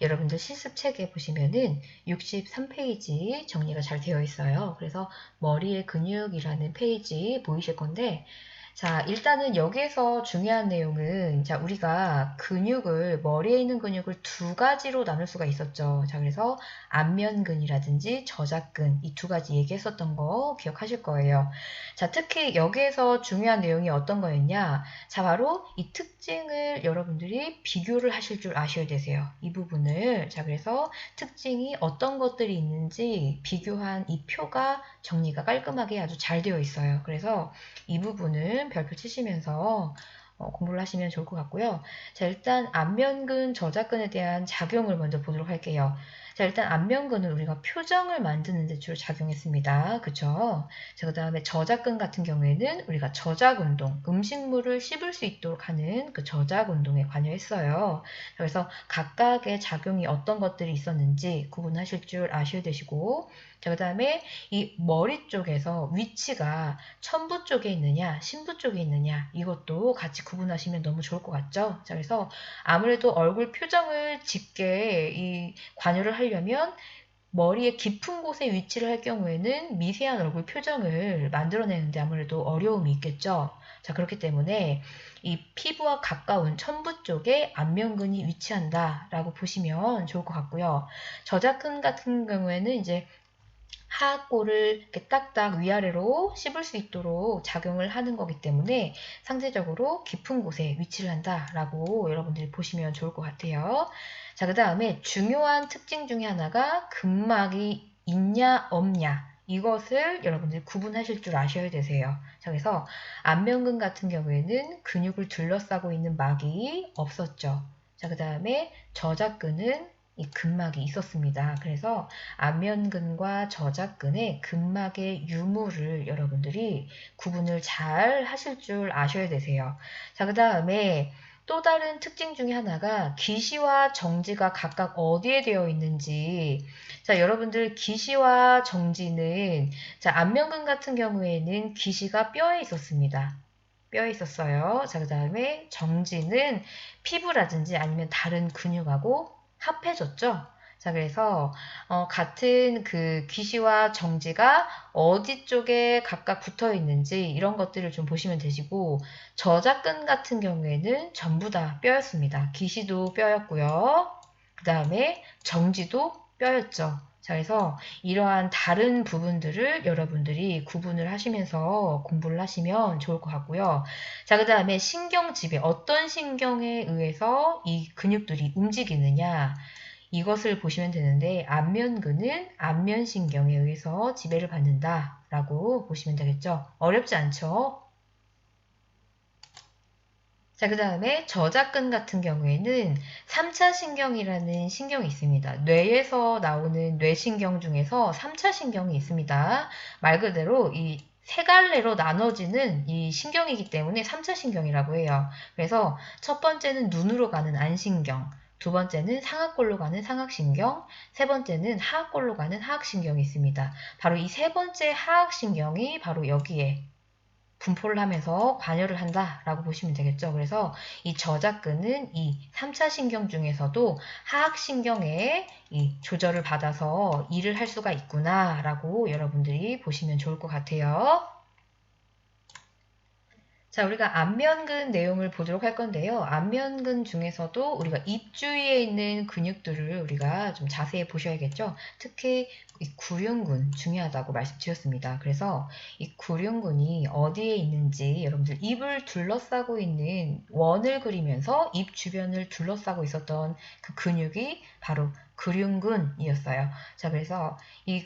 여러분들 실습책에 보시면은 63페이지 정리가 잘 되어 있어요. 그래서 머리의 근육이라는 페이지 보이실 건데, 자, 일단은 여기에서 중요한 내용은, 자, 우리가 근육을, 머리에 있는 근육을 두 가지로 나눌 수가 있었죠. 자, 그래서 안면근이라든지 저작근, 이 두 가지 얘기했었던 거 기억하실 거예요. 자, 특히 여기에서 중요한 내용이 어떤 거였냐? 자, 바로 이 특징을 여러분들이 비교를 하실 줄 아셔야 되세요. 이 부분을. 자, 그래서 특징이 어떤 것들이 있는지 비교한 이 표가 정리가 깔끔하게 아주 잘 되어 있어요. 그래서 이 부분은 별표 치시면서 공부를 하시면 좋을 것 같고요. 자, 일단 안면근, 저작근에 대한 작용을 먼저 보도록 할게요. 자, 일단 안면근은 우리가 표정을 만드는 데 주로 작용했습니다. 그쵸? 자, 그 다음에 저작근 같은 경우에는 우리가 저작운동, 음식물을 씹을 수 있도록 하는 그 저작운동에 관여했어요. 그래서 각각의 작용이 어떤 것들이 있었는지 구분하실 줄 아셔야 되시고, 자, 그 다음에 이 머리 쪽에서 위치가 천부 쪽에 있느냐, 신부 쪽에 있느냐, 이것도 같이 구분하시면 너무 좋을 것 같죠? 자, 그래서 아무래도 얼굴 표정을 짙게 관여를 하려면 머리의 깊은 곳에 위치를 할 경우에는 미세한 얼굴 표정을 만들어내는데 아무래도 어려움이 있겠죠. 자, 그렇기 때문에 이 피부와 가까운 천부 쪽에 안면근이 위치한다라고 보시면 좋을 것 같고요. 저작근 같은 경우에는 이제 하악골을 이렇게 딱딱 위아래로 씹을 수 있도록 작용을 하는 거기 때문에 상대적으로 깊은 곳에 위치를 한다라고 여러분들이 보시면 좋을 것 같아요. 자, 그 다음에 중요한 특징 중에 하나가 근막이 있냐 없냐, 이것을 여러분들이 구분하실 줄 아셔야 되세요. 자, 그래서 안면근 같은 경우에는 근육을 둘러싸고 있는 막이 없었죠. 자, 그 다음에 저작근은 이 근막이 있었습니다. 그래서 안면근과 저작근의 근막의 유무를 여러분들이 구분을 잘 하실 줄 아셔야 되세요. 자, 그 다음에 또 다른 특징 중에 하나가 기시와 정지가 각각 어디에 되어 있는지. 자, 여러분들 기시와 정지는, 자, 안면근 같은 경우에는 기시가 뼈에 있었습니다. 뼈에 있었어요. 자, 그 다음에 정지는 피부라든지 아니면 다른 근육하고 합해졌죠. 자, 그래서 같은 그 귀시와 정지가 어디 쪽에 각각 붙어 있는지 이런 것들을 좀 보시면 되시고, 저작근 같은 경우에는 전부 다 뼈였습니다. 귀시도 뼈였고요. 그 다음에 정지도 뼈였죠. 자, 그래서 이러한 다른 부분들을 여러분들이 구분을 하시면서 공부를 하시면 좋을 것 같고요. 자, 그 다음에 신경 지배, 어떤 신경에 의해서 이 근육들이 움직이느냐, 이것을 보시면 되는데, 안면근은 안면신경에 의해서 지배를 받는다라고 보시면 되겠죠. 어렵지 않죠? 자, 그 다음에 저작근 같은 경우에는 3차 신경이라는 신경이 있습니다. 뇌에서 나오는 뇌신경 중에서 3차 신경이 있습니다. 말 그대로 이 세 갈래로 나눠지는 이 신경이기 때문에 3차 신경이라고 해요. 그래서 첫 번째는 눈으로 가는 안신경, 두 번째는 상악골로 가는 상악신경, 세 번째는 하악골로 가는 하악신경이 있습니다. 바로 이 세 번째 하악신경이 바로 여기에 분포를 하면서 관여를 한다라고 보시면 되겠죠. 그래서 이 저작근은 이 3차 신경 중에서도 하악신경에 이 조절을 받아서 일을 할 수가 있구나라고 여러분들이 보시면 좋을 것 같아요. 자, 우리가 안면근 내용을 보도록 할 건데요. 안면근 중에서도 우리가 입 주위에 있는 근육들을 우리가 좀 자세히 보셔야겠죠. 특히 이 구륜근 중요하다고 말씀드렸습니다. 그래서 이 구륜근이 어디에 있는지 여러분들 입을 둘러싸고 있는 원을 그리면서 입 주변을 둘러싸고 있었던 그 근육이 바로 구륜근이었어요. 자, 그래서 이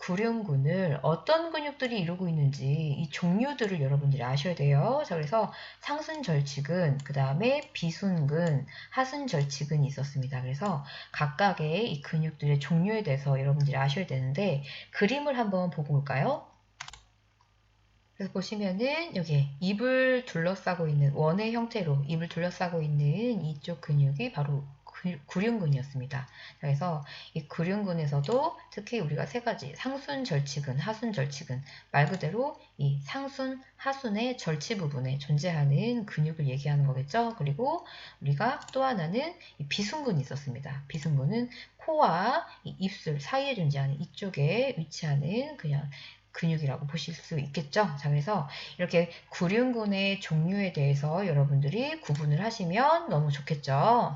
구륜근을 어떤 근육들이 이루고 있는지 이 종류들을 여러분들이 아셔야 돼요. 자, 그래서 상순절치근, 그 다음에 비순근, 하순절치근이 있었습니다. 그래서 각각의 이 근육들의 종류에 대해서 여러분들이 아셔야 되는데, 그림을 한번 보고 올까요? 그래서 보시면은 여기 입을 둘러싸고 있는 원의 형태로 입을 둘러싸고 있는 이쪽 근육이 바로 구륜근이었습니다. 그래서 이 구륜근에서도 특히 우리가 세 가지 상순절치근, 하순절치근 말 그대로 이 상순, 하순의 절치 부분에 존재하는 근육을 얘기하는 거겠죠. 그리고 우리가 또 하나는 이 비순근이 있었습니다. 비순근은 코와 이 입술 사이에 존재하는 이쪽에 위치하는 그냥 근육이라고 보실 수 있겠죠. 자, 그래서 이렇게 구륜근의 종류에 대해서 여러분들이 구분을 하시면 너무 좋겠죠.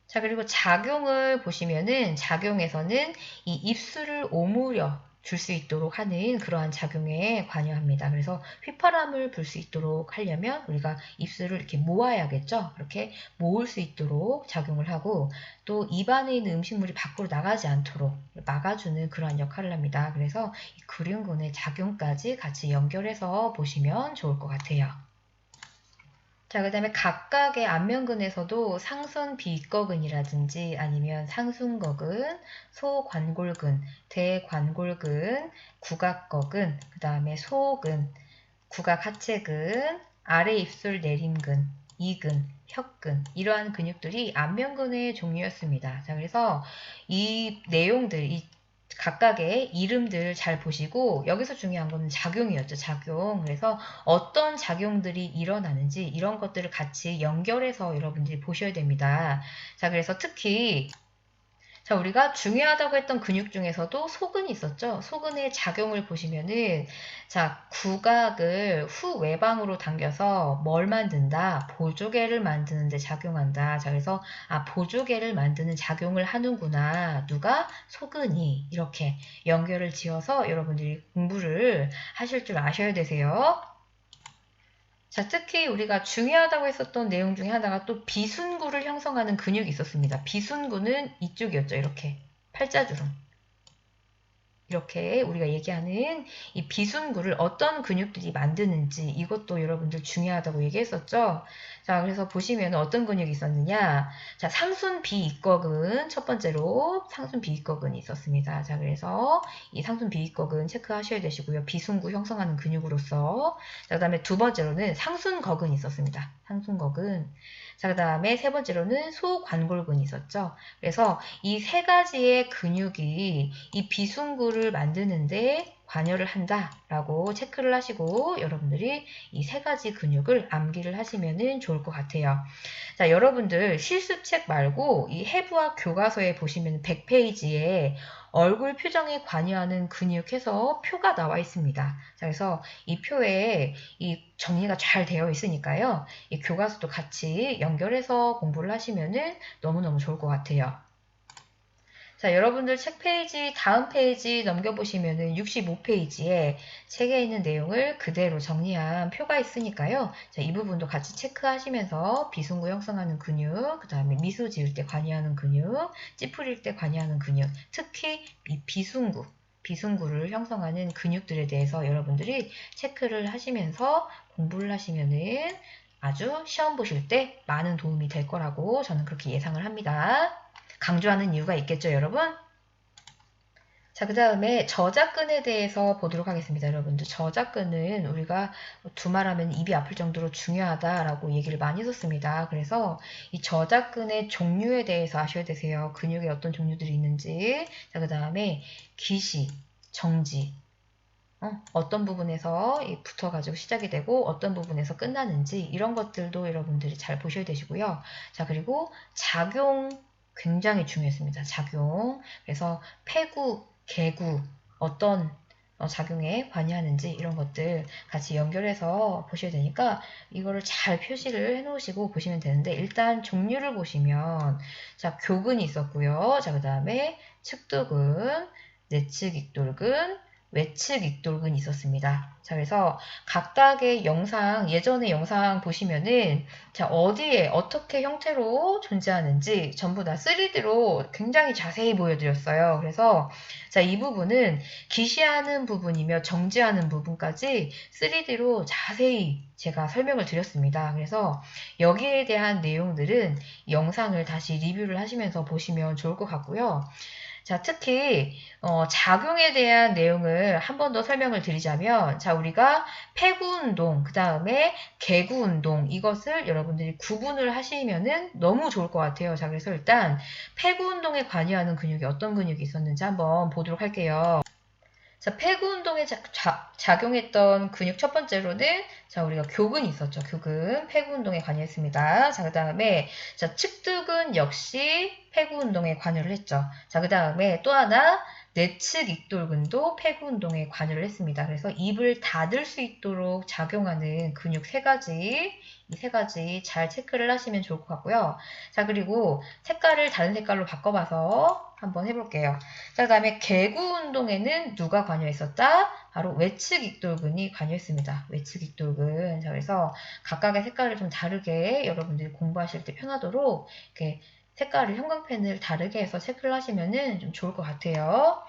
자, 그리고 작용을 보시면은 작용에서는 이 입술을 오므려 줄 수 있도록 하는 그러한 작용에 관여합니다. 그래서 휘파람을 불 수 있도록 하려면 우리가 입술을 이렇게 모아야겠죠. 그렇게 모을 수 있도록 작용을 하고 또 입안에 있는 음식물이 밖으로 나가지 않도록 막아주는 그러한 역할을 합니다. 그래서 이 구륜근의 작용까지 같이 연결해서 보시면 좋을 것 같아요. 자, 그 다음에 각각의 안면근에서도 상순 비익거근이라든지 아니면 상순거근, 소관골근, 대관골근, 구각거근, 그 다음에 소근, 구각하체근, 아래 입술 내림근, 이근, 혀근 이러한 근육들이 안면근의 종류였습니다. 자, 그래서 이 내용들, 이 각각의 이름들 잘 보시고 여기서 중요한 거는 작용이었죠. 작용. 그래서 어떤 작용들이 일어나는지 이런 것들을 같이 연결해서 여러분들이 보셔야 됩니다. 자, 그래서 특히 자, 우리가 중요하다고 했던 근육 중에서도 소근이 있었죠. 소근의 작용을 보시면은 자, 구각을 후외방으로 당겨서 뭘 만든다? 보조개를 만드는 데 작용한다. 자, 그래서 아, 보조개를 만드는 작용을 하는구나. 누가? 소근이. 이렇게 연결을 지어서 여러분들이 공부를 하실 줄 아셔야 되세요. 자, 특히 우리가 중요하다고 했었던 내용 중에 하나가 또 비순구를 형성하는 근육이 있었습니다. 비순구는 이쪽이었죠. 이렇게 팔자주름. 이렇게 우리가 얘기하는 이 비순구를 어떤 근육들이 만드는지 이것도 여러분들 중요하다고 얘기했었죠. 자, 그래서 보시면 어떤 근육이 있었느냐. 자, 상순 비익거근 첫 번째로 상순 비익거근이 있었습니다. 자, 그래서 이 상순 비익거근 체크하셔야 되시고요. 비순구 형성하는 근육으로서. 자, 그 다음에 두 번째로는 상순거근이 있었습니다. 상순거근. 자, 그 다음에 세 번째로는 소관골근이 있었죠. 그래서 이 세 가지의 근육이 이 비순구를 만드는데 관여를 한다라고 체크를 하시고 여러분들이 이 세 가지 근육을 암기를 하시면 좋을 것 같아요. 자, 여러분들 실습책 말고 이 해부학 교과서에 보시면 100페이지에 얼굴 표정에 관여하는 근육 해서 표가 나와 있습니다. 자, 그래서 이 표에 이 정리가 잘 되어 있으니까요. 이 교과서도 같이 연결해서 공부를 하시면 너무너무 좋을 것 같아요. 자, 여러분들 책 페이지 다음 페이지 넘겨보시면은 65페이지에 책에 있는 내용을 그대로 정리한 표가 있으니까요. 자, 이 부분도 같이 체크하시면서 비순구 형성하는 근육, 그 다음에 미소 지을 때 관여하는 근육, 찌푸릴 때 관여하는 근육, 특히 이 비순구를 형성하는 근육들에 대해서 여러분들이 체크를 하시면서 공부를 하시면은 아주 시험 보실 때 많은 도움이 될 거라고 저는 그렇게 예상을 합니다. 강조하는 이유가 있겠죠, 여러분? 자, 그 다음에 저작근에 대해서 보도록 하겠습니다, 여러분들. 저작근은 우리가 두말하면 입이 아플 정도로 중요하다라고 얘기를 많이 했었습니다. 그래서 이 저작근의 종류에 대해서 아셔야 되세요. 근육에 어떤 종류들이 있는지. 자, 그 다음에 기시, 정지. 어떤 부분에서 붙어가지고 시작이 되고 어떤 부분에서 끝나는지 이런 것들도 여러분들이 잘 보셔야 되시고요. 자, 그리고 작용 굉장히 중요했습니다. 작용. 그래서 폐구, 개구 어떤 작용에 관여하는지 이런 것들 같이 연결해서 보셔야 되니까 이거를 잘 표시를 해 놓으시고 보시면 되는데 일단 종류를 보시면 자, 교근이 있었고요. 자, 그 다음에 측두근, 내측 익돌근, 외측 익돌근이 있었습니다. 자, 그래서 각각의 영상, 예전의 영상 보시면은 자, 어디에 어떻게 형태로 존재하는지 전부 다 3D로 굉장히 자세히 보여드렸어요. 그래서 자, 이 부분은 기시하는 부분이며 정지하는 부분까지 3D로 자세히 제가 설명을 드렸습니다. 그래서 여기에 대한 내용들은 영상을 다시 리뷰를 하시면서 보시면 좋을 것 같고요. 자, 특히 작용에 대한 내용을 한 번 더 설명을 드리자면, 자, 우리가 폐구 운동, 그 다음에 개구 운동, 이것을 여러분들이 구분을 하시면은 너무 좋을 것 같아요. 자, 그래서 일단 폐구 운동에 관여하는 근육이 어떤 근육이 있었는지 한번 보도록 할게요. 자, 폐구 운동에 작용했던 근육 첫 번째로는, 자, 우리가 교근이 있었죠. 교근. 폐구 운동에 관여했습니다. 자, 그 다음에, 자, 측두근 역시 폐구 운동에 관여를 했죠. 자, 그 다음에 또 하나, 내측 익돌근도 폐구 운동에 관여를 했습니다. 그래서 입을 닫을 수 있도록 작용하는 근육 세 가지, 이 세 가지 잘 체크를 하시면 좋을 것 같고요. 자, 그리고 색깔을 다른 색깔로 바꿔봐서 한번 해볼게요. 자, 그 다음에 개구 운동에는 누가 관여했었다? 바로 외측 익돌근이 관여했습니다. 외측 익돌근. 자, 그래서 각각의 색깔을 좀 다르게 여러분들이 공부하실 때 편하도록 이렇게 색깔을 형광펜을 다르게 해서 체크를 하시면 좀 좋을 것 같아요.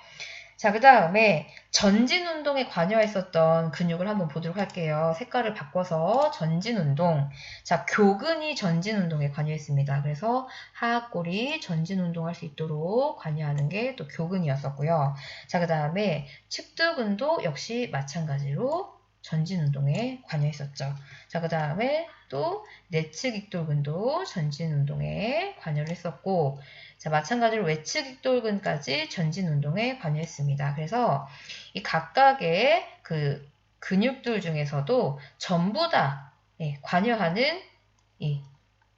자, 그 다음에 전진 운동에 관여했었던 근육을 한번 보도록 할게요. 색깔을 바꿔서 전진 운동. 자, 교근이 전진 운동에 관여했습니다. 그래서 하악골이 전진 운동할 수 있도록 관여하는 게 또 교근이었었고요. 자, 그 다음에 측두근도 역시 마찬가지로 전진 운동에 관여했었죠. 자, 그 다음에 또 내측 익돌근도 전진 운동에 관여를 했었고, 자, 마찬가지로 외측 익돌근까지 전진 운동에 관여했습니다. 그래서 이 각각의 그 근육들 중에서도 전부 다 관여하는 이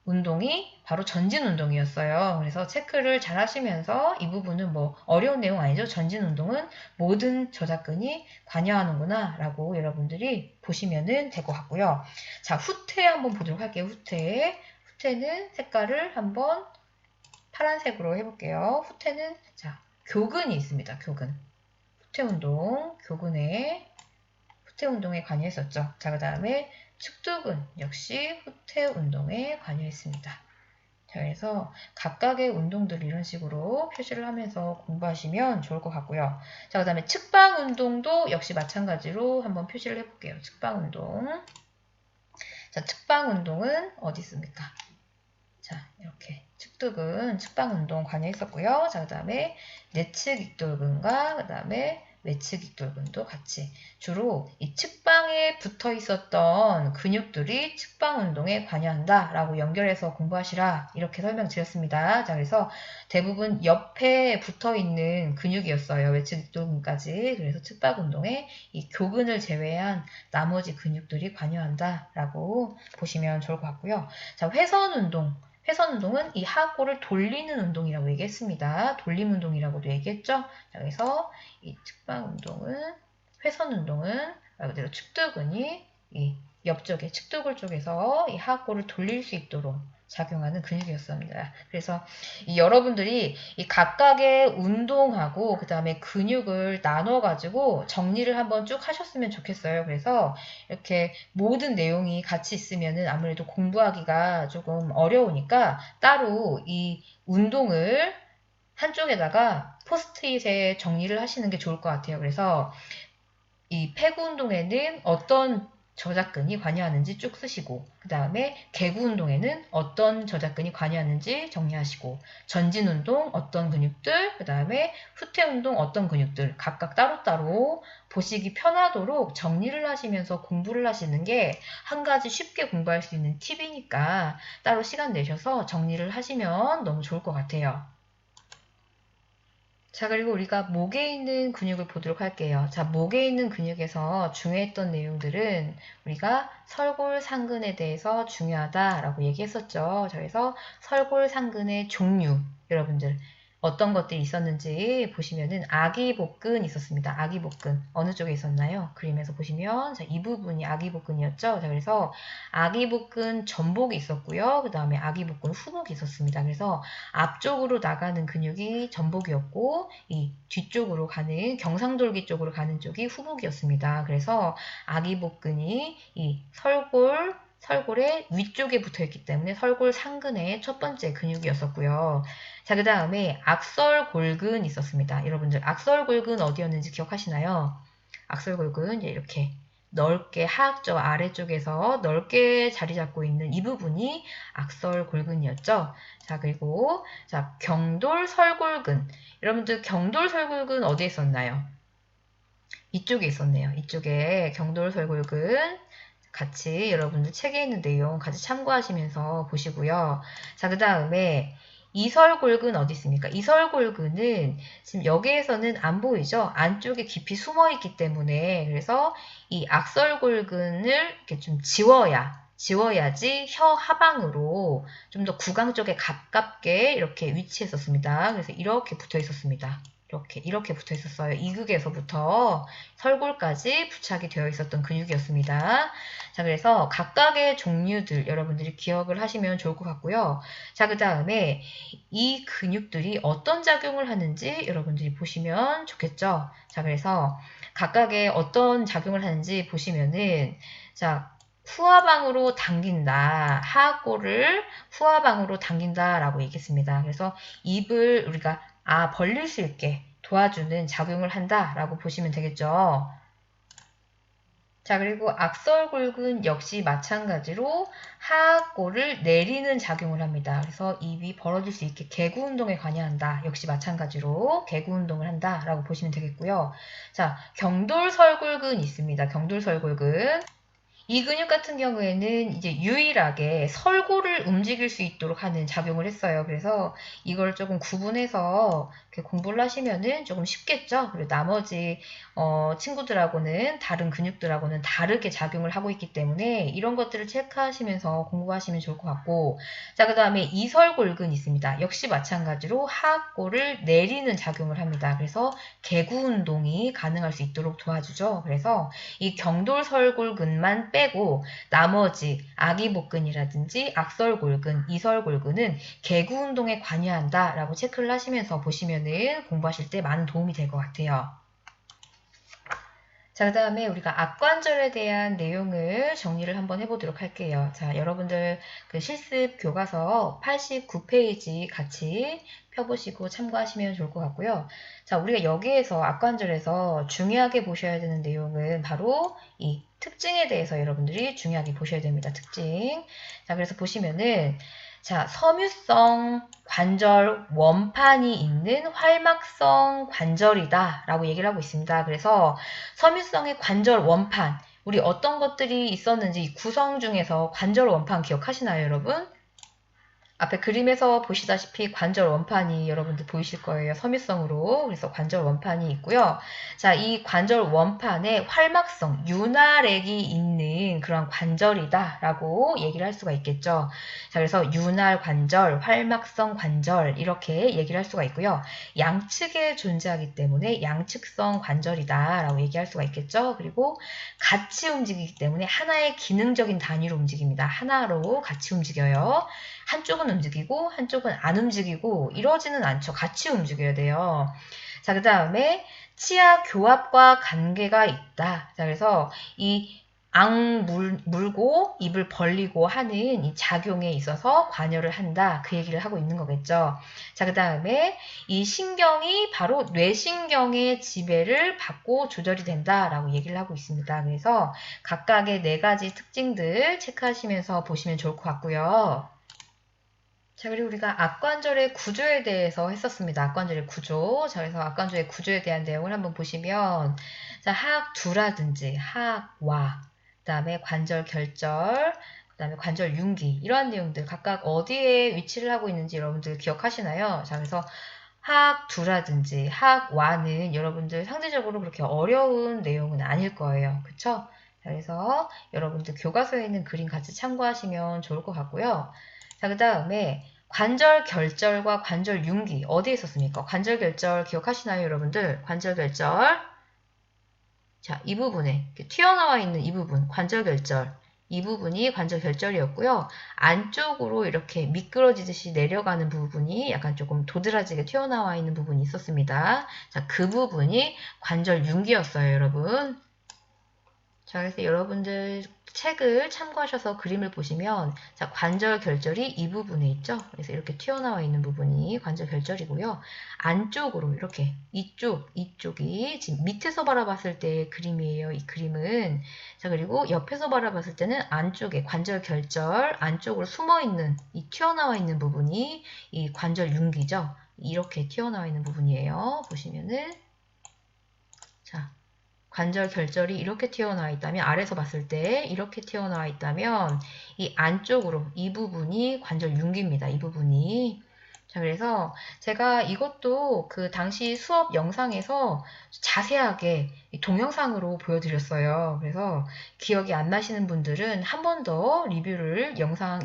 운동이 바로 전진 운동이었어요. 그래서 체크를 잘 하시면서 이 부분은 뭐 어려운 내용 아니죠. 전진 운동은 모든 저작근이 관여하는구나 라고 여러분들이 보시면 될 것 같고요. 자, 후퇴 한번 보도록 할게요. 후퇴. 후퇴는 색깔을 한번 파란색으로 해볼게요. 후퇴는, 자, 교근이 있습니다. 교근. 후퇴 운동, 교근에, 후퇴 운동에 관여했었죠. 자, 그 다음에 측두근 역시 후퇴 운동에 관여했습니다. 자, 그래서 각각의 운동들을 이런 식으로 표시를 하면서 공부하시면 좋을 것 같고요. 자, 그 다음에 측방 운동도 역시 마찬가지로 한번 표시를 해볼게요. 측방 운동. 자, 측방 운동은 어디 있습니까? 자, 이렇게 측두근, 측방운동 관여했었고요. 자, 그 다음에 내측 익돌근과 그 다음에 외측 익돌근도 같이 주로 이 측방에 붙어 있었던 근육들이 측방운동에 관여한다 라고 연결해서 공부하시라 이렇게 설명드렸습니다. 자, 그래서 대부분 옆에 붙어 있는 근육이었어요. 외측 익돌근까지. 그래서 측방운동에 이 교근을 제외한 나머지 근육들이 관여한다 라고 보시면 좋을 것 같고요. 자, 회선운동. 회선 운동은 이 하악골을 돌리는 운동이라고 얘기했습니다. 돌림 운동이라고도 얘기했죠. 자, 그래서 이 측방 운동은, 회선 운동은 말 그대로 측두근이 이 옆쪽에 측두근 쪽에서 이 하악골을 돌릴 수 있도록 작용하는 근육이었습니다. 그래서 여러분들이 이 각각의 운동하고 그 다음에 근육을 나눠 가지고 정리를 한번 쭉 하셨으면 좋겠어요. 그래서 이렇게 모든 내용이 같이 있으면은 아무래도 공부하기가 조금 어려우니까 따로 이 운동을 한쪽에다가 포스트잇에 정리를 하시는 게 좋을 것 같아요. 그래서 이 폐구 운동에는 어떤 저작근이 관여하는지 쭉 쓰시고, 그 다음에 개구 운동에는 어떤 저작근이 관여하는지 정리하시고, 전진 운동 어떤 근육들, 그 다음에 후퇴 운동 어떤 근육들 각각 따로따로 보시기 편하도록 정리를 하시면서 공부를 하시는 게 한 가지 쉽게 공부할 수 있는 팁이니까 따로 시간 내셔서 정리를 하시면 너무 좋을 것 같아요. 자, 그리고 우리가 목에 있는 근육을 보도록 할게요. 자, 목에 있는 근육에서 중요했던 내용들은 우리가 설골상근에 대해서 중요하다라고 얘기했었죠. 자, 그래서 설골상근의 종류, 여러분들 어떤 것들이 있었는지 보시면은 아기복근 있었습니다. 아기복근 어느 쪽에 있었나요? 그림에서 보시면 자, 이 부분이 아기복근이었죠. 자, 그래서 아기복근 전복이 있었고요. 그 다음에 아기복근 후복이 있었습니다. 그래서 앞쪽으로 나가는 근육이 전복이었고 이 뒤쪽으로 가는 경상돌기 쪽으로 가는 쪽이 후복이었습니다. 그래서 아기복근이 이 설골의 위쪽에 붙어있기 때문에 설골상근의 첫 번째 근육이었었고요. 자, 그 다음에 악설골근 있었습니다. 여러분들 악설골근 어디였는지 기억하시나요? 악설골근 이렇게 넓게 하악저 아래쪽에서 넓게 자리 잡고 있는 이 부분이 악설골근이었죠. 자, 그리고 자, 경돌설골근. 여러분들 경돌설골근 어디에 있었나요? 이쪽에 있었네요. 이쪽에 경돌설골근 같이 여러분들 책에 있는 내용 같이 참고하시면서 보시고요. 자, 그 다음에 이설골근 어디 있습니까? 이설골근은 지금 여기에서는 안 보이죠? 안쪽에 깊이 숨어 있기 때문에 그래서 이 악설골근을 이렇게 좀 지워야지 혀 하방으로 좀 더 구강 쪽에 가깝게 이렇게 위치했었습니다. 그래서 이렇게 붙어 있었습니다. 이렇게 붙어 있었어요. 이극에서부터 설골까지 부착이 되어 있었던 근육이었습니다. 자, 그래서 각각의 종류들 여러분들이 기억을 하시면 좋을 것 같고요. 자, 그 다음에 이 근육들이 어떤 작용을 하는지 여러분들이 보시면 좋겠죠. 자, 그래서 각각의 어떤 작용을 하는지 보시면은 자, 후하방으로 당긴다. 하악골을 후하방으로 당긴다라고 얘기했습니다. 그래서 입을 우리가 벌릴 수 있게 도와주는 작용을 한다라고 보시면 되겠죠. 자, 그리고 악설골근 역시 마찬가지로 하악골을 내리는 작용을 합니다. 그래서 입이 벌어질 수 있게 개구 운동에 관여한다. 역시 마찬가지로 개구 운동을 한다라고 보시면 되겠고요. 자, 경돌설골근 있습니다. 경돌설골근. 이 근육 같은 경우에는 이제 유일하게 설골을 움직일 수 있도록 하는 작용을 했어요. 그래서 이걸 조금 구분해서 이렇게 공부를 하시면은 조금 쉽겠죠. 그리고 나머지 친구들하고는 다른 근육들하고는 다르게 작용을 하고 있기 때문에 이런 것들을 체크하시면서 공부하시면 좋을 것 같고, 자, 그 다음에 이설골근 있습니다. 역시 마찬가지로 하악골을 내리는 작용을 합니다. 그래서 개구 운동이 가능할 수 있도록 도와주죠. 그래서 이 경돌설골근만 빼고 나머지 아기복근이라든지 악설골근, 이설골근은 개구 운동에 관여한다라고 체크를 하시면서 보시면은 공부하실 때 많은 도움이 될 것 같아요. 자, 그 다음에 우리가 악관절에 대한 내용을 정리를 한번 해보도록 할게요. 자, 여러분들 그 실습 교과서 89페이지 같이 펴보시고 참고하시면 좋을 것 같고요. 자, 우리가 여기에서 악관절에서 중요하게 보셔야 되는 내용은 바로 이 특징에 대해서 여러분들이 중요하게 보셔야 됩니다. 특징. 자, 그래서 보시면은 자, 섬유성 관절 원판이 있는 활막성 관절이다 라고 얘기를 하고 있습니다. 그래서 섬유성의 관절 원판, 우리 어떤 것들이 있었는지 구성 중에서 관절 원판 기억하시나요, 여러분? 앞에 그림에서 보시다시피 관절 원판이 여러분들 보이실 거예요. 섬유성으로. 그래서 관절 원판이 있고요. 자, 이 관절 원판에 활막성, 윤활액이 있는 그런 관절이다 라고 얘기를 할 수가 있겠죠. 자, 그래서 윤활 관절, 활막성 관절 이렇게 얘기를 할 수가 있고요. 양측에 존재하기 때문에 양측성 관절이다 라고 얘기할 수가 있겠죠. 그리고 같이 움직이기 때문에 하나의 기능적인 단위로 움직입니다. 하나로 같이 움직여요. 한쪽은 움직이고 한쪽은 안 움직이고 이러지는 않죠. 같이 움직여야 돼요. 자, 그 다음에 치아 교합과 관계가 있다. 자, 그래서 이 물고 입을 벌리고 하는 이 작용에 있어서 관여를 한다. 그 얘기를 하고 있는 거겠죠. 자, 그 다음에 이 신경이 바로 뇌신경의 지배를 받고 조절이 된다라고 얘기를 하고 있습니다. 그래서 각각의 4가지 특징들 체크하시면서 보시면 좋을 것 같고요. 자, 그리고 우리가 악관절의 구조에 대해서 했었습니다. 악관절의 구조. 자, 그래서 악관절의 구조에 대한 내용을 한번 보시면, 자, 하악두라든지 하악와, 그 다음에 관절 결절, 그 다음에 관절 융기, 이러한 내용들 각각 어디에 위치를 하고 있는지 여러분들 기억하시나요? 자, 그래서 하악두라든지 하악와는 여러분들 상대적으로 그렇게 어려운 내용은 아닐 거예요. 그쵸? 자, 그래서 여러분들 교과서에 있는 그림 같이 참고하시면 좋을 것 같고요. 자, 그 다음에 관절 결절과 관절 융기 어디에 있었습니까? 관절 결절 기억하시나요, 여러분들? 관절 결절. 자, 이 부분에 튀어나와 있는 이 부분, 관절 결절. 이 부분이 관절 결절이었고요. 안쪽으로 이렇게 미끄러지듯이 내려가는 부분이 약간 조금 도드라지게 튀어나와 있는 부분이 있었습니다. 자, 그 부분이 관절 융기였어요, 여러분. 자, 그래서 여러분들 책을 참고하셔서 그림을 보시면, 자, 관절 결절이 이 부분에 있죠? 그래서 이렇게 튀어나와 있는 부분이 관절 결절이고요. 안쪽으로 이렇게 이쪽이 지금 밑에서 바라봤을 때 그림이에요. 이 그림은. 자, 그리고 옆에서 바라봤을 때는 안쪽에 관절 결절 안쪽으로 숨어 있는 이 튀어나와 있는 부분이 이 관절 융기죠. 이렇게 튀어나와 있는 부분이에요. 보시면은 자. 관절 결절이 이렇게 튀어나와 있다면 아래에서 봤을 때 이렇게 튀어나와 있다면 이 안쪽으로 이 부분이 관절 융기입니다. 이 부분이. 자, 그래서 제가 이것도 그 당시 수업 영상에서 자세하게 동영상으로 보여드렸어요. 그래서 기억이 안 나시는 분들은 한 번 더 리뷰를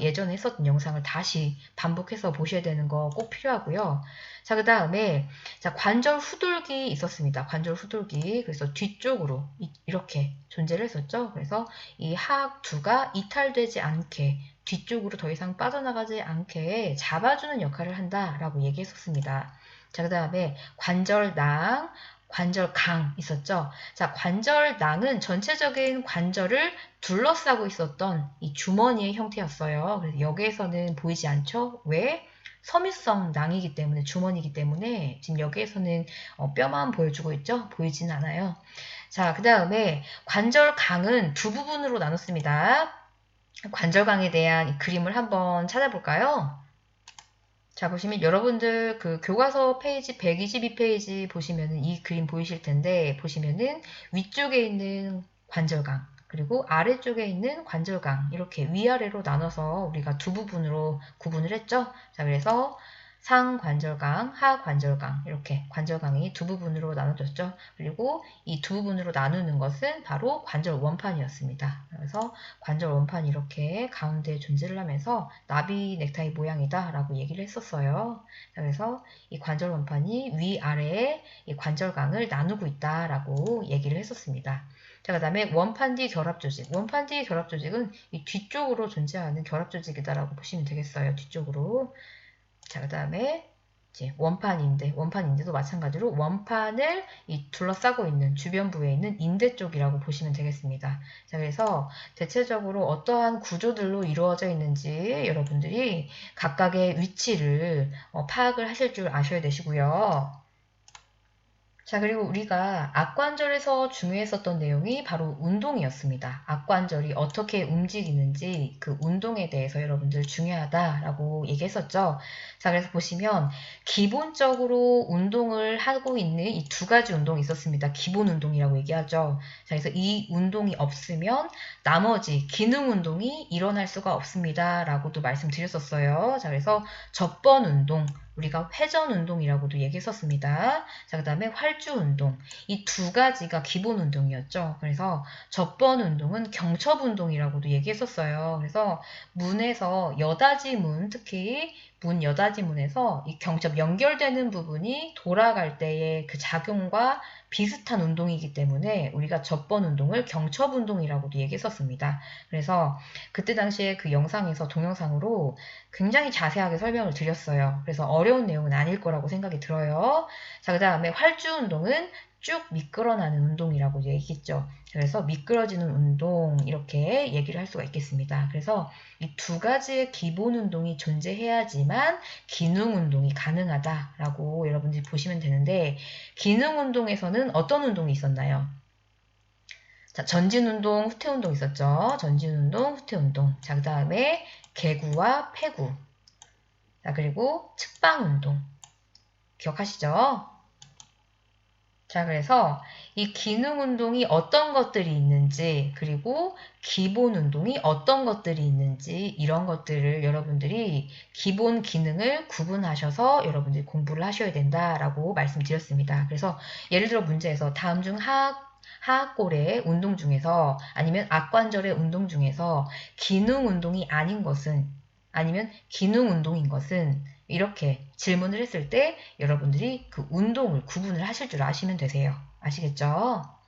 예전에 했었던 영상을 다시 반복해서 보셔야 되는 거 꼭 필요하고요. 자, 그 다음에 자, 관절 후돌기 있었습니다. 관절 후돌기. 그래서 뒤쪽으로 이렇게 존재를 했었죠. 그래서 이 하악두가 이탈되지 않게 뒤쪽으로 더 이상 빠져나가지 않게 잡아주는 역할을 한다라고 얘기했었습니다. 자, 그 다음에 관절낭, 관절강 있었죠. 자, 관절낭은 전체적인 관절을 둘러싸고 있었던 이 주머니의 형태였어요. 그래서 여기에서는 보이지 않죠? 왜? 섬유성 낭이기 때문에 주머니이기 때문에 지금 여기에서는 뼈만 보여주고 있죠. 보이진 않아요. 자, 그 다음에 관절강은 두 부분으로 나눴습니다. 관절강에 대한 이 그림을 한번 찾아볼까요? 자, 보시면 여러분들 그 교과서 페이지 122페이지 보시면은 이 그림 보이실 텐데 보시면은 위쪽에 있는 관절강 그리고 아래쪽에 있는 관절강 이렇게 위아래로 나눠서 우리가 두 부분으로 구분을 했죠. 자, 그래서 상관절강, 하관절강 이렇게 관절강이 두 부분으로 나눠졌죠. 그리고 이 두 부분으로 나누는 것은 바로 관절 원판이었습니다. 그래서 관절 원판이 이렇게 가운데에 존재를 하면서 나비 넥타이 모양이다 라고 얘기를 했었어요. 그래서 이 관절 원판이 위아래에 이 관절강을 나누고 있다 라고 얘기를 했었습니다. 자, 그 다음에 원판 뒤 결합조직. 원판 뒤 결합조직은 이 뒤쪽으로 존재하는 결합조직이다라고 보시면 되겠어요. 뒤쪽으로. 자, 그 다음에 이제 원판인데도 마찬가지로 원판을 둘러싸고 있는 주변부에 있는 인대 쪽이라고 보시면 되겠습니다. 자, 그래서 대체적으로 어떠한 구조들로 이루어져 있는지 여러분들이 각각의 위치를 파악을 하실 줄 아셔야 되시고요. 자, 그리고 우리가 악관절에서 중요했었던 내용이 바로 운동이었습니다. 악관절이 어떻게 움직이는지 그 운동에 대해서 여러분들 중요하다라고 얘기했었죠. 자, 그래서 보시면 기본적으로 운동을 하고 있는 이 두 가지 운동이 있었습니다. 기본 운동이라고 얘기하죠. 자, 그래서 이 운동이 없으면 나머지 기능 운동이 일어날 수가 없습니다. 라고도 말씀드렸었어요. 자, 그래서 접번 운동, 우리가 회전 운동이라고도 얘기했었습니다. 자, 그 다음에 활주 운동. 이 두 가지가 기본 운동이었죠. 그래서 접번 운동은 경첩 운동이라고도 얘기했었어요. 그래서 문에서 여다지문, 특히 문 여다지문에서 이 경첩 연결되는 부분이 돌아갈 때의 그 작용과 비슷한 운동이기 때문에 우리가 접번 운동을 경첩 운동이라고도 얘기했었습니다. 그래서 그때 당시에 그 영상에서 동영상으로 굉장히 자세하게 설명을 드렸어요. 그래서 어려운 내용은 아닐 거라고 생각이 들어요. 자, 그 다음에 활주 운동은 쭉 미끄러나는 운동이라고 얘기했죠. 그래서 미끄러지는 운동 이렇게 얘기를 할 수가 있겠습니다. 그래서 이 두 가지의 기본 운동이 존재해야지만 기능 운동이 가능하다라고 여러분들이 보시면 되는데 기능 운동에서는 어떤 운동이 있었나요? 자, 전진 운동, 후퇴 운동 있었죠. 전진 운동, 후퇴 운동. 자, 그 다음에 개구와 폐구. 자, 그리고 측방 운동. 기억하시죠? 자, 그래서 이 기능 운동이 어떤 것들이 있는지, 그리고 기본 운동이 어떤 것들이 있는지, 이런 것들을 여러분들이 기본 기능을 구분하셔서 여러분들이 공부를 하셔야 된다라고 말씀드렸습니다. 그래서 예를 들어 문제에서 다음 중 하악골의 운동 중에서 아니면 악관절의 운동 중에서 기능 운동이 아닌 것은 아니면 기능 운동인 것은 이렇게 질문을 했을 때 여러분들이 그 운동을 구분을 하실 줄 아시면 되세요. 아시겠죠?